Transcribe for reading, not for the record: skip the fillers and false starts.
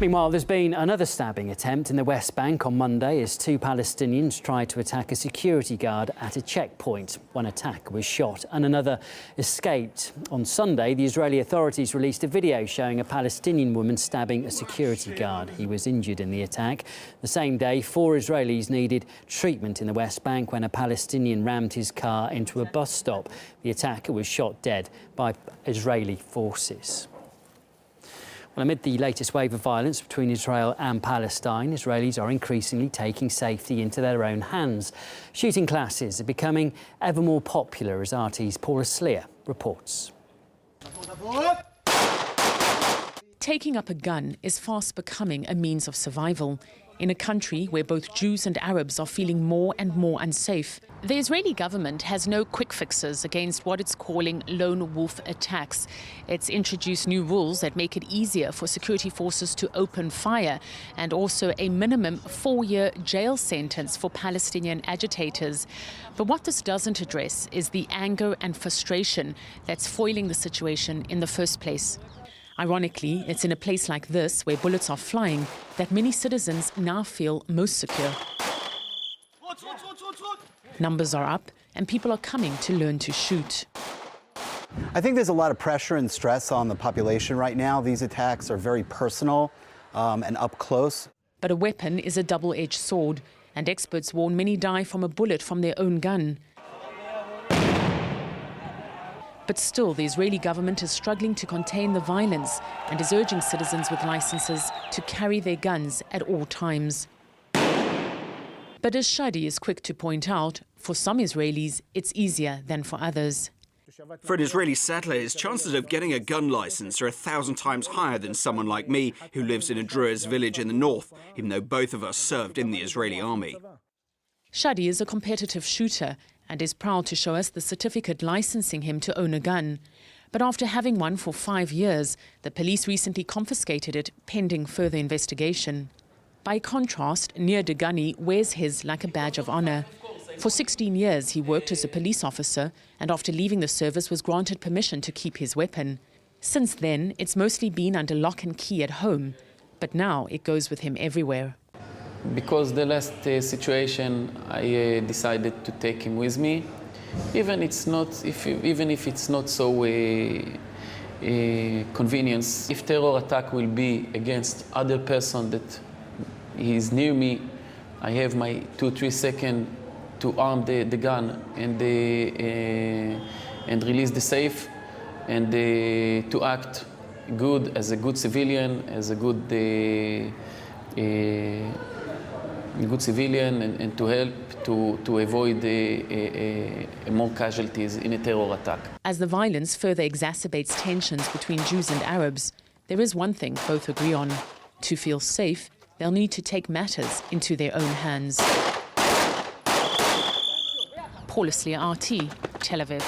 Meanwhile, there's been another stabbing attempt in the West Bank on Monday as two Palestinians tried to attack a security guard at a checkpoint. One attacker was shot and another escaped. On Sunday, the Israeli authorities released a video showing a Palestinian woman stabbing a security guard. He was injured in the attack. The same day, 4 Israelis needed treatment in the West Bank when a Palestinian rammed his car into a bus stop. The attacker was shot dead by Israeli forces. Well, amid the latest wave of violence between Israel and Palestine, Israelis are increasingly taking safety into their own hands. Shooting classes are becoming ever more popular, as RT's Paula Sleer reports. Taking up a gun is fast becoming a means of survival. In a country where both Jews and Arabs are feeling more and more unsafe, the Israeli government has no quick fixes against what it's calling lone wolf attacks. It's introduced new rules that make it easier for security forces to open fire, and also a minimum 4-year jail sentence for Palestinian agitators. But what this doesn't address is the anger and frustration that's foiling the situation in the first place. Ironically, it's in a place like this, where bullets are flying, that many citizens now feel most secure. Numbers are up, and people are coming to learn to shoot. I think there's a lot of pressure and stress on the population right now. These attacks are very personal and up close. But a weapon is a double-edged sword, and experts warn many die from a bullet from their own gun. But still, the Israeli government is struggling to contain the violence and is urging citizens with licenses to carry their guns at all times. But as Shadi is quick to point out, for some Israelis, it's easier than for others. For an Israeli settler, his chances of getting a gun license are 1,000 times higher than someone like me who lives in a Druze village in the north, even though both of us served in the Israeli army. Shadi is a competitive shooter and is proud to show us the certificate licensing him to own a gun. But after having one for 5 years, the police recently confiscated it pending further investigation. By contrast, Nir Degani wears his like a badge of honor. For 16 years, he worked as a police officer and after leaving the service was granted permission to keep his weapon. Since then, it's mostly been under lock and key at home, but now it goes with him everywhere. Because the last situation, I decided to take him with me, even if it's not so convenience. If terror attack will be against other person that is near me, I have my 2-3 seconds to arm the gun and release the safe, and to act good as a good civilian, as a good civilian, and to help to avoid more casualties in a terror attack. As the violence further exacerbates tensions between Jews and Arabs, there is one thing both agree on. To feel safe, they'll need to take matters into their own hands. Paula Sleer, RT, Tel Aviv.